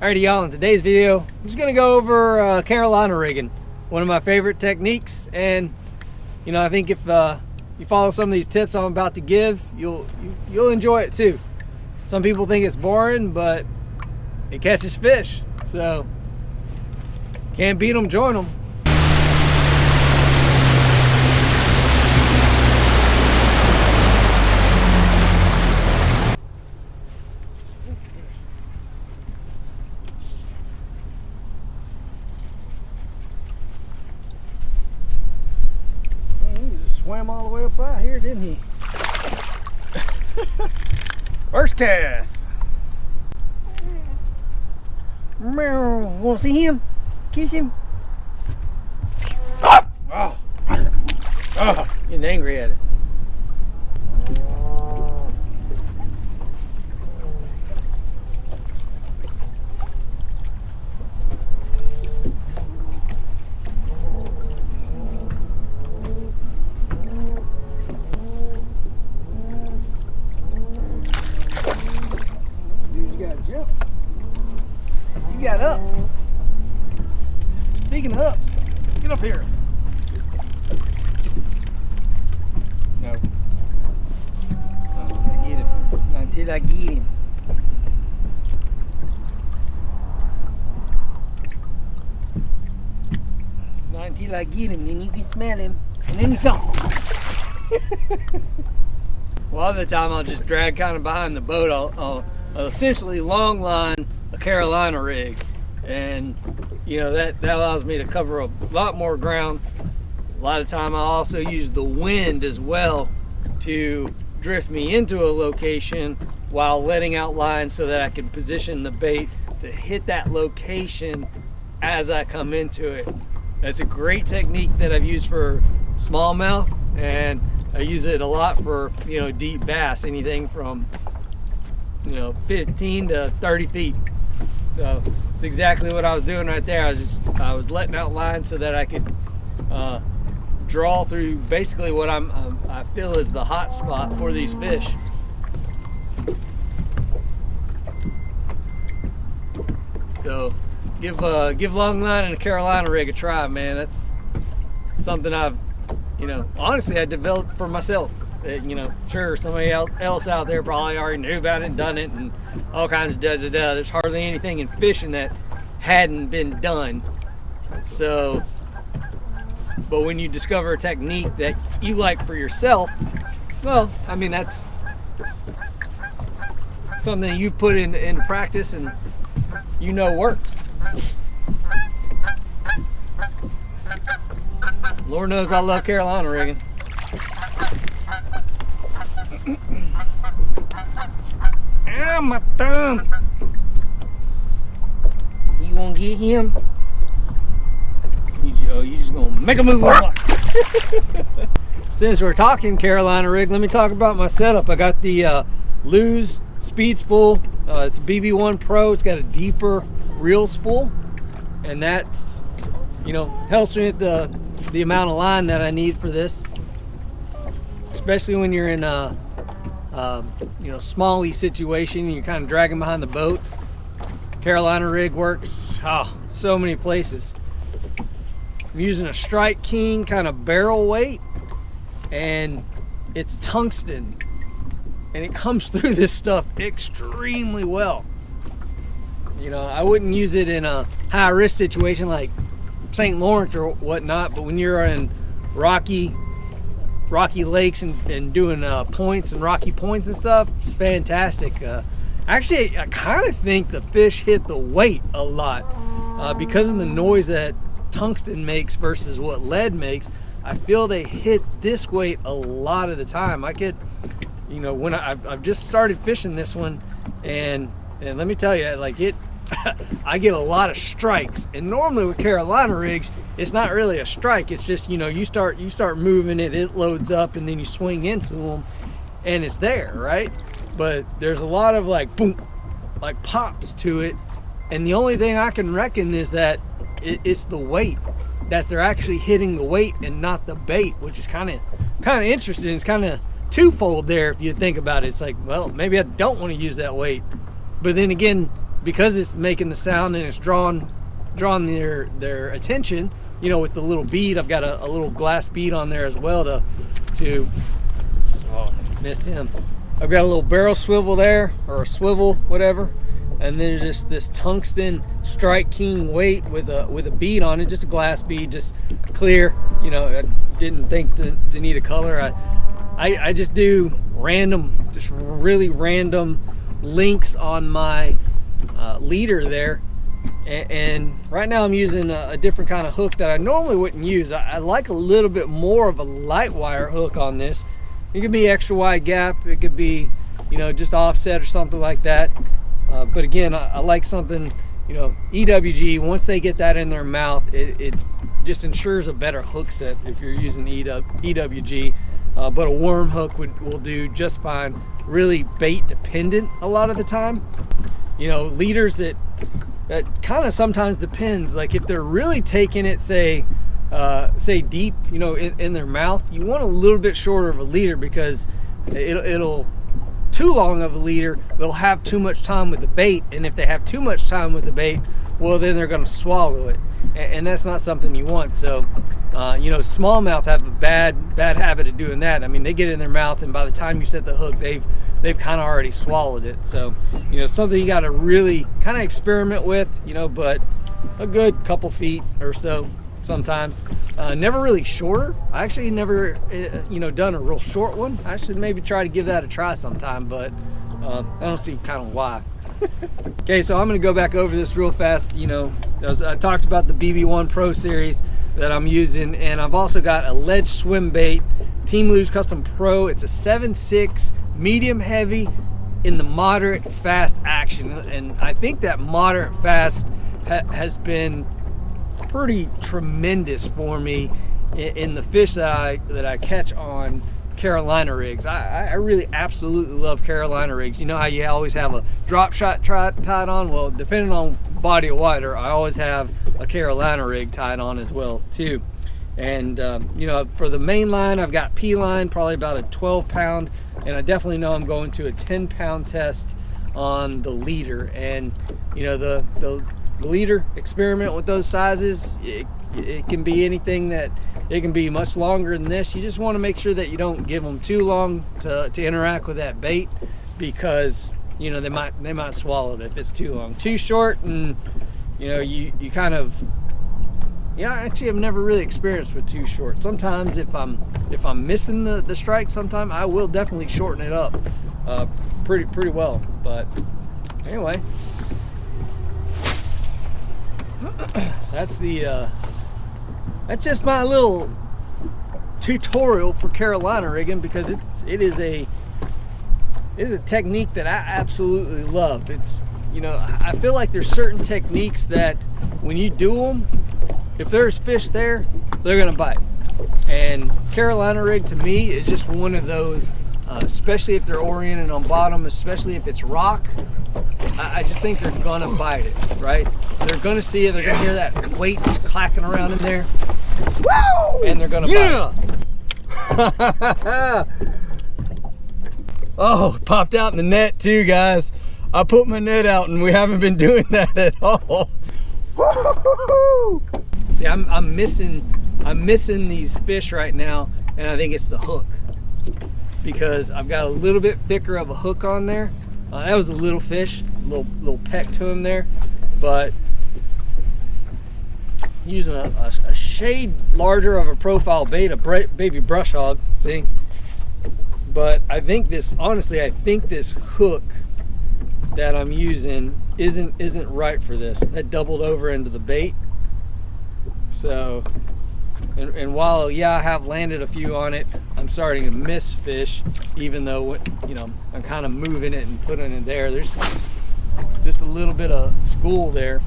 Alrighty y'all, in today's video, I'm just gonna go over Carolina rigging. One of my favorite techniques, and you know, I think if you follow some of these tips I'm about to give, you'll enjoy it too. Some people think it's boring, but it catches fish. So, can't beat them, join them. Swam all the way up out here, didn't he? First cast. Meow. Want to see him? Kiss him. Oh. Oh. Getting angry at it. You got ups. Speaking of ups, get up here. No. I get him. Until I get him. Not until I get him, then you can smell him. And then he's gone. Well, other time I'll just drag kind of behind the boat. I'll essentially long line a Carolina rig, and you know that allows me to cover a lot more ground. A lot of time I also use the wind as well to drift me into a location while letting out lines so that I can position the bait to hit that location as I come into it. That's a great technique that I've used for smallmouth, and I use it a lot for, you know, deep bass, anything from, you know, 15 to 30 feet. So it's exactly what I was doing right there. I was letting out lines so that I could draw through basically what I feel is the hot spot for these fish. So give long line and a Carolina rig a try, man. That's something I've, you know, honestly I developed for myself. You know, sure, somebody else out there probably already knew about it and done it and all kinds of da-da-da. There's hardly anything in fishing that hadn't been done. So, but when you discover a technique that you like for yourself, well, I mean, that's something you put into practice and you know works. Lord knows I love Carolina rigging. Ah, my thumb. You gonna get him? You just gonna make a move. Since we're talking Carolina rig, let me talk about my setup. I got the Lew's speed spool. It's a BB1 Pro. It's got a deeper reel spool, and that's, you know, helps me with the amount of line that I need for this, especially when you're in a you know, smally situation and you're kind of dragging behind the boat. Carolina rig works so many places. I'm using a Strike King kind of barrel weight, and it's tungsten, and it comes through this stuff extremely well. You know, I wouldn't use it in a high risk situation like St. Lawrence or whatnot, but when you're in rocky lakes and doing points and rocky points and stuff, it's fantastic. Actually, I kind of think the fish hit the weight a lot because of the noise that tungsten makes versus what lead makes. I feel they hit this weight a lot of the time. I could, you know, when I've just started fishing this one, and let me tell you, like it, I get a lot of strikes, and normally with Carolina rigs, it's not really a strike. It's just, you know, you start moving it, it loads up, and then you swing into them, and it's there, right? But there's a lot of like boom, like pops to it, and the only thing I can reckon is that it's the weight, that they're actually hitting the weight and not the bait, which is kind of interesting. It's kind of twofold there if you think about it. It's like, well, maybe I don't want to use that weight, but then again, because it's making the sound and it's drawn their attention, you know, with the little bead. I've got a little glass bead on there as well to oh, missed him. I've got a little barrel swivel there, or a swivel, whatever, and then there's just this tungsten Strike King weight with a bead on it, just a glass bead, just clear. You know, I didn't think to need a color. I just do random, just really random links on my leader there. And right now I'm using a different kind of hook that I normally wouldn't use. I like a little bit more of a light wire hook on this. It could be extra wide gap, it could be, you know, just offset or something like that. But again, I like something, you know, EWG, once they get that in their mouth, it just ensures a better hook set if you're using EWG. But a worm hook will do just fine. Really bait dependent a lot of the time. You know, leaders that kind of sometimes depends. Like if they're really taking it, say deep, you know, in their mouth, you want a little bit shorter of a leader, because it'll too long of a leader, they'll have too much time with the bait, and if they have too much time with the bait, well, then they're going to swallow it, and that's not something you want. So you know, smallmouth have a bad habit of doing that. I mean, they get it in their mouth, and by the time you set the hook, they've kind of already swallowed it. So, you know, something you got to really kind of experiment with, you know, but a good couple feet or so sometimes. Never really shorter. I actually never, you know, done a real short one. I should maybe try to give that a try sometime, but I don't see kind of why. Okay, so I'm going to go back over this real fast. You know, I talked about the BB1 Pro series that I'm using, and I've also got a ledge swim bait, Team Lose Custom Pro. It's a 7.6 medium heavy in the moderate fast action, and I think that moderate fast has been pretty tremendous for me in the fish that I catch on Carolina rigs. I really absolutely love Carolina rigs. You know how you always have a drop shot tied on? Well, depending on body of water, I always have a Carolina rig tied on as well too. And you know, for the main line, I've got P line, probably about a 12 pound, and I definitely know I'm going to a 10 pound test on the leader. And you know, the leader, experiment with those sizes. It can be anything. That it can be much longer than this. You just want to make sure that you don't give them too long to interact with that bait, because you know, they might swallow it if it's too long. Too short, and you know, you kind of, you know, actually I've never really experienced with too short. Sometimes if I'm missing the strike, sometimes I will definitely shorten it up pretty well. But anyway, that's just my little tutorial for Carolina rigging, because it is a technique that I absolutely love. It's, you know, I feel like there's certain techniques that when you do them, if there's fish there, they're gonna bite. And Carolina rig to me is just one of those, especially if they're oriented on bottom, especially if it's rock. I just think they're gonna bite it, right? They're gonna see it, they're gonna hear that weight just clacking around in there. Woo! And they're gonna bite it. Oh, it popped out in the net too, guys. I put my net out and we haven't been doing that at all. Woo-hoo-hoo! See, I'm missing these fish right now, and I think it's the hook, because I've got a little bit thicker of a hook on there. That was a little fish, little peck to him there, but using a shade larger of a profile bait, a baby brush hog, see? But I think this, honestly, I think this hook that I'm using isn't right for this. That doubled over into the bait. So, and while, yeah, I have landed a few on it, I'm starting to miss fish, even though, you know, I'm kind of moving it and putting it there. There's just a little bit of school there.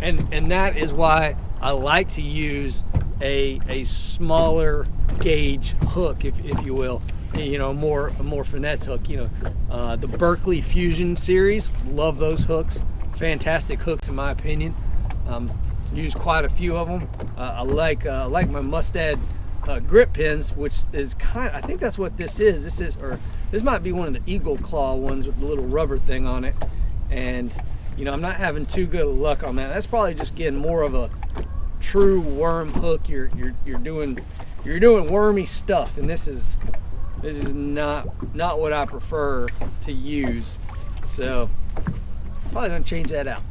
and that is why I like to use a smaller gauge hook, if you will. You know, a more finesse hook. You know, the Berkeley Fusion series, love those hooks. Fantastic hooks in my opinion. Use quite a few of them. I like my Mustad grip pins, which is I think that's what this is. This might be one of the Eagle Claw ones with the little rubber thing on it. And you know, I'm not having too good of luck on that. That's probably just getting more of a true worm hook. You're doing wormy stuff, and this is not what I prefer to use. So probably gonna change that out.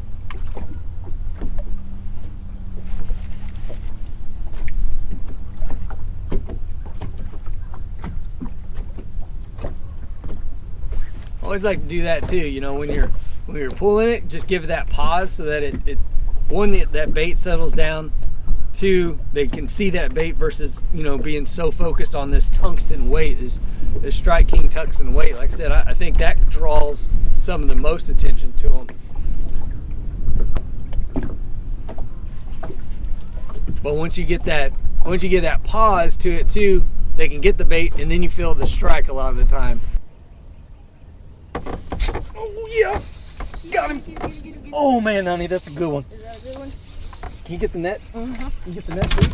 Always like to do that too, you know, when you're pulling it, just give it that pause so that it one, that bait settles down, two, they can see that bait versus, you know, being so focused on this tungsten weight, this Strike King tungsten weight. Like I said, I think that draws some of the most attention to them. But once you get that pause to it too, they can get the bait, and then you feel the strike a lot of the time. Oh yeah, got him. Oh man, honey, that's a good one. Is that a good one? Can you get the net? Uh-huh. Can you get the net, please?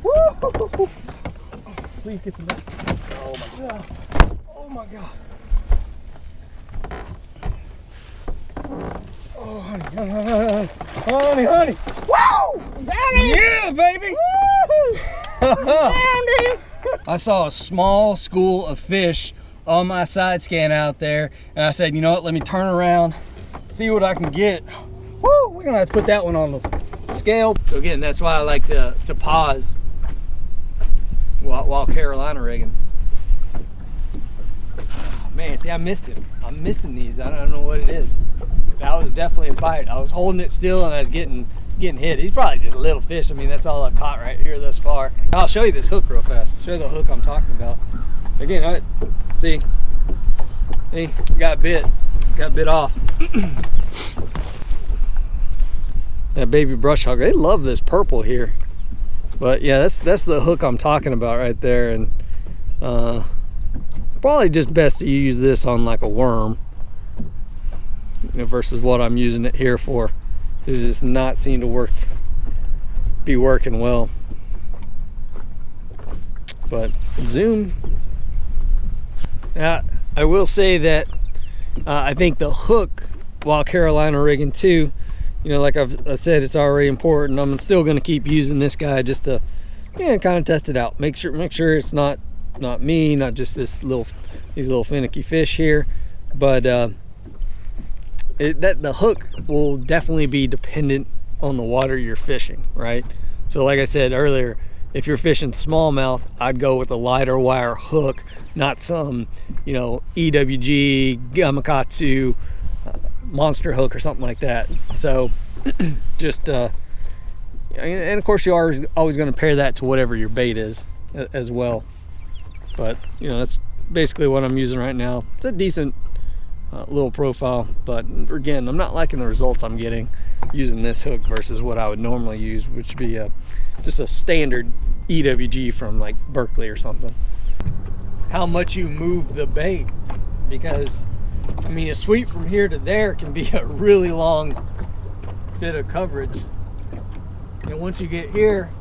Woo! Please get the net. Oh my god. Oh my god. Oh honey, honey. Woo! Yeah, baby. I saw a small school of fish on my side scan out there, and I said, you know what, let me turn around, see what I can get. Woo, we're gonna have to put that one on the scale. So again, that's why I like to pause while Carolina rigging. Oh, man, see, I missed him. I'm missing these. I don't know what it is. That was definitely a bite. I was holding it still and I was getting hit. He's probably just a little fish. I mean, that's all I've caught right here thus far. I'll show you this hook real fast. Show you the hook I'm talking about. Again, see, got bit off. That baby brush hog, they love this purple here. But yeah, that's the hook I'm talking about right there. And probably just best to use this on like a worm, you know, versus what I'm using it here for. It's just not seem to be working well. But zoom. I will say that I think the hook, while Carolina rigging too, you know, like I said, it's already important. I'm still going to keep using this guy just to, yeah, kind of test it out. Make sure it's not me, not just these little finicky fish here. But the hook will definitely be dependent on the water you're fishing, right? So like I said earlier, if you're fishing smallmouth, I'd go with a lighter wire hook, not some, you know, EWG, Gamakatsu, monster hook or something like that. So just, and of course you're always going to pair that to whatever your bait is as well. But, you know, that's basically what I'm using right now. It's a decent little profile, but again, I'm not liking the results I'm getting using this hook versus what I would normally use, which would be just a standard EWG from like Berkeley or something. How much you move the bait, because I mean, a sweep from here to there can be a really long bit of coverage, and once you get here,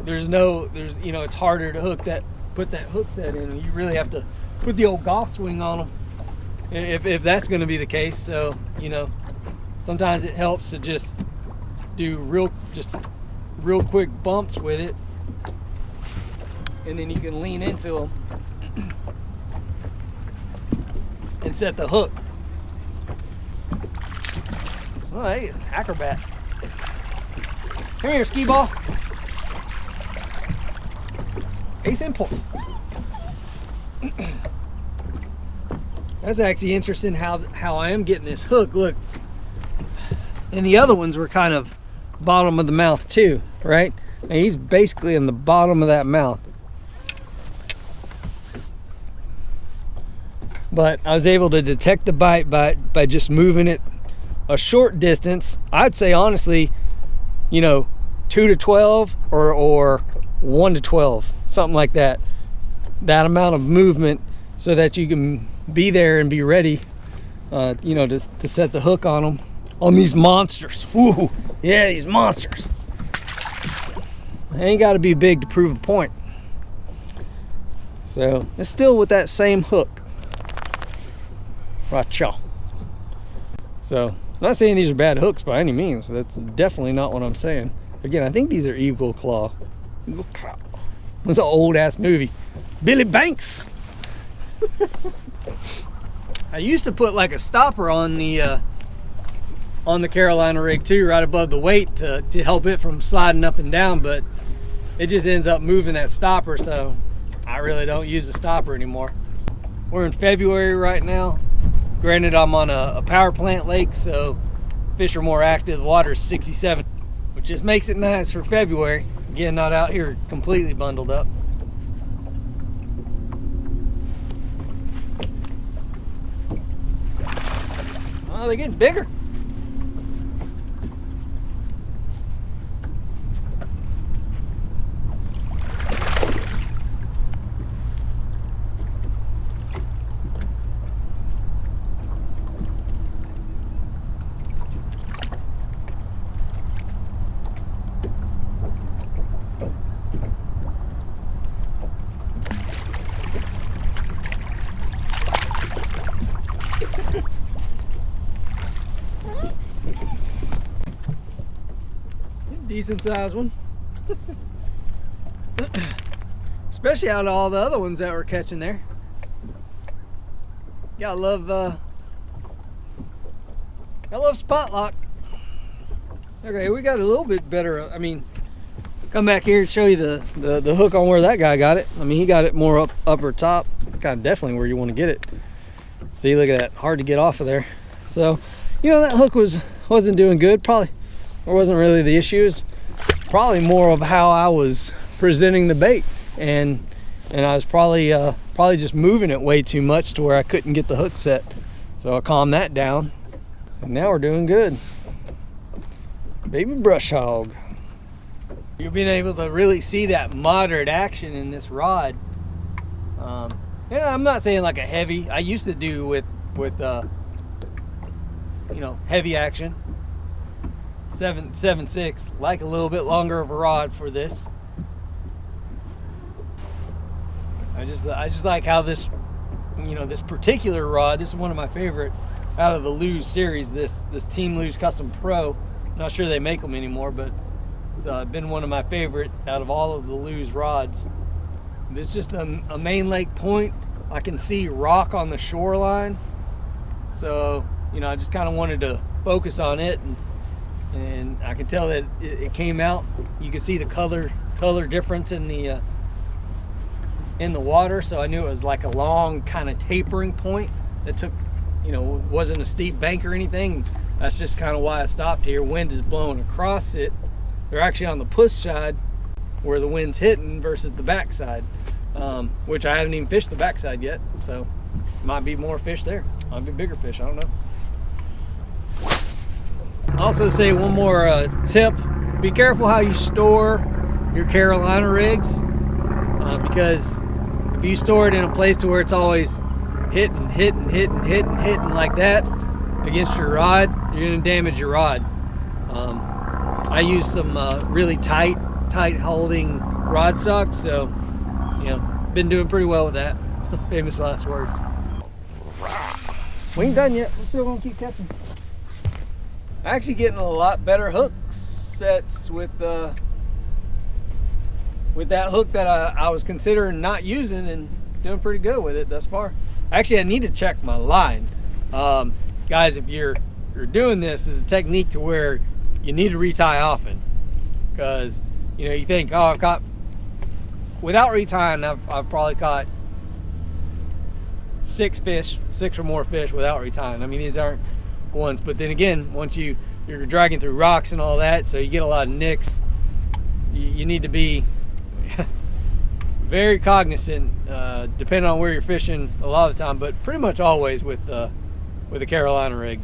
there's you know, it's harder to put that hook set in, and you really have to put the old golf swing on them if that's going to be the case. So, you know, sometimes it helps to just do real quick bumps with it, and then you can lean into them and set the hook. Oh, hey, acrobat. Come here, skee ball. Ace impulse. That's actually interesting how I am getting this hook. Look, and the other ones were kind of bottom of the mouth too, right? And he's basically in the bottom of that mouth. But I was able to detect the bite by just moving it a short distance. I'd say honestly, you know, 2 to 12 or 1 to 12, something like that. That amount of movement so that you can be there and be ready, you know, to set the hook on them, on these monsters. Ooh, yeah, these monsters. I ain't got to be big to prove a point. So it's still with that same hook. Right, y'all. So I'm not saying these are bad hooks by any means. That's definitely not what I'm saying. Again, I think these are Eagle Claw. Eagle Claw. It's an old ass movie. Billy Banks. I used to put like a stopper on the Carolina rig too, right above the weight to help it from sliding up and down, but it just ends up moving that stopper, so I really don't use the stopper anymore. We're in February right now. Granted, I'm on a power plant lake, so fish are more active. The water's 67, which just makes it nice for February. Again, not out here completely bundled up. Oh, they're getting bigger. Decent sized one. Especially out of all the other ones that we're catching there. Gotta love spot lock. Okay, we got a little bit better. I mean, come back here and show you the hook on where that guy got it. I mean, he got it more upper top. Kind of definitely where you want to get it. See, look at that, hard to get off of there. So, you know, that hook wasn't doing good. Probably, or wasn't really the issues. Probably more of how I was presenting the bait, and I was probably just moving it way too much to where I couldn't get the hook set. So I calmed that down, and now we're doing good. Baby brush hog. You've been able to really see that moderate action in this rod. Yeah, I'm not saying like a heavy. I used to do with you know, heavy action. 7.6, like a little bit longer of a rod for this. I just like how this, you know, this particular rod, this is one of my favorite out of the Lew's series, this Team Lew's Custom Pro. I'm not sure they make them anymore, but it's been one of my favorite out of all of the Lew's rods. This is just a main lake point. I can see rock on the shoreline, so you know, I just kind of wanted to focus on it, and I can tell that it came out. You can see the color difference in the water, so I knew it was like a long kind of tapering point that took, you know, wasn't a steep bank or anything. That's just kind of why I stopped here. Wind is blowing across it. They're actually on the push side where the wind's hitting versus the backside, which I haven't even fished the backside yet, so might be more fish there. Might be bigger fish, I don't know. Also say one more tip: be careful how you store your Carolina rigs, because if you store it in a place to where it's always hitting like that against your rod, you're going to damage your rod. I use some really tight holding rod socks, so you know, been doing pretty well with that. Famous last words. We ain't done yet. We're still gonna keep catching. Actually getting a lot better hook sets with that hook that I was considering not using, and doing pretty good with it thus far. Actually, I need to check my line. Guys, if you're doing this as a technique to where you need to retie often, because you know, you think, oh, I've caught, without retying, I've probably caught 6 or more fish without retying. I mean, these aren't ones, but then again, once you're dragging through rocks and all that, so you get a lot of nicks, you need to be very cognizant, depending on where you're fishing a lot of the time, but pretty much always with a Carolina rig.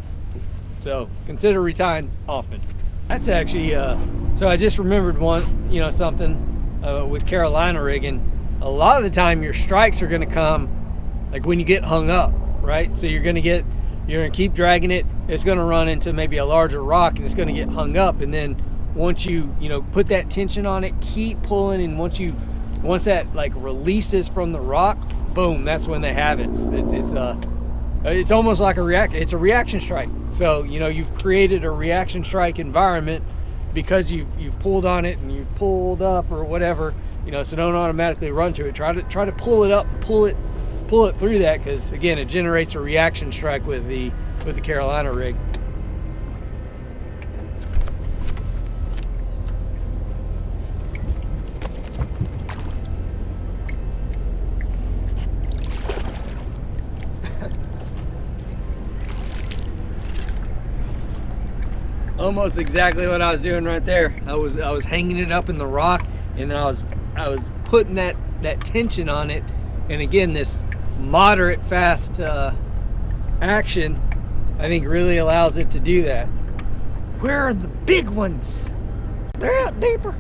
So consider retying often. That's actually, so I just remembered one, you know, something with Carolina rigging. A lot of the time your strikes are gonna come like when you get hung up, right? So you're gonna keep dragging it, it's gonna run into maybe a larger rock and it's gonna get hung up, and then once you know, put that tension on it, keep pulling, and once that like releases from the rock, boom, that's when they have it. It's almost like it's a reaction strike. So, you know, you've created a reaction strike environment because you've pulled on it and you've pulled up or whatever, you know, so don't automatically run to it. Try to pull it up, pull it through that, because again, it generates a reaction strike with the Carolina rig. Almost exactly what I was doing right there. I was hanging it up in the rock, and then I was putting that tension on it. And again, this moderate fast action, I think, really allows it to do that. Where are the big ones? They're out deeper.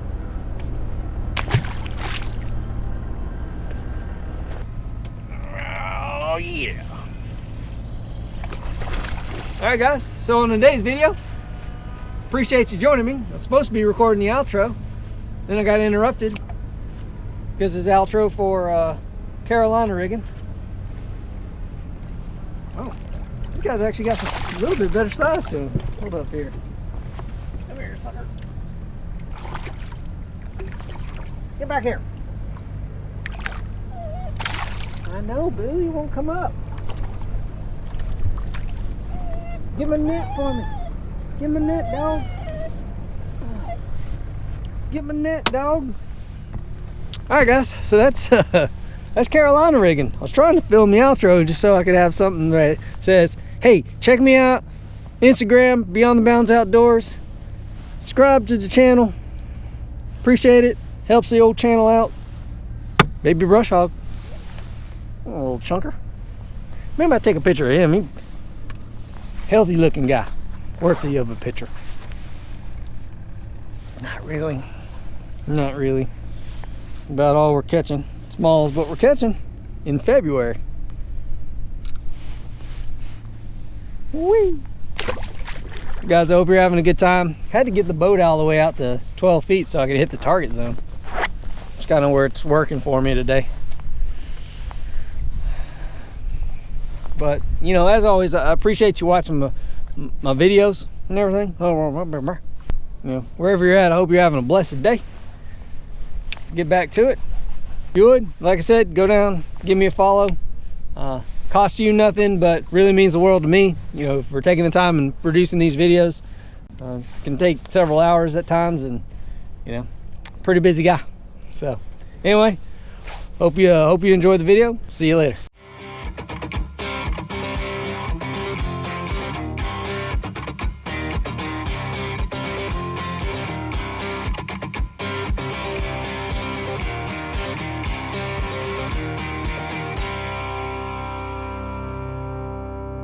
Oh yeah. All right, guys. So on today's video, appreciate you joining me. I was supposed to be recording the outro, then I got interrupted because it's outro for Carolina rigging. Oh, these guys actually got a little bit better size to them. Hold up here. Come here, sucker. Get back here. I know, Bill, you won't come up. Give me a net for me. Get my net, dog. Get my net, dog. All right, guys. So that's Carolina rigging. I was trying to film the outro just so I could have something that says, "Hey, check me out, Instagram, Beyond the Bounds Outdoors. Subscribe to the channel. Appreciate it. Helps the old channel out." Baby brush hog. A little chunker. Maybe I take a picture of him. He, healthy looking guy. Worthy of a picture. Not really. Not really. About all we're catching. Small is what we're catching in February. Whee! Guys, I hope you're having a good time. Had to get the boat all the way out to 12 feet so I could hit the target zone. It's kind of where it's working for me today. But, you know, as always, I appreciate you watching my videos and everything. You know, wherever you're at, I hope you're having a blessed day. Let's get back to it. If you would, like I said, go down, give me a follow. Cost you nothing, but really means the world to me. You know, for taking the time and producing these videos. Can take several hours at times, and you know, pretty busy guy. So anyway, hope you enjoyed the video. See you later.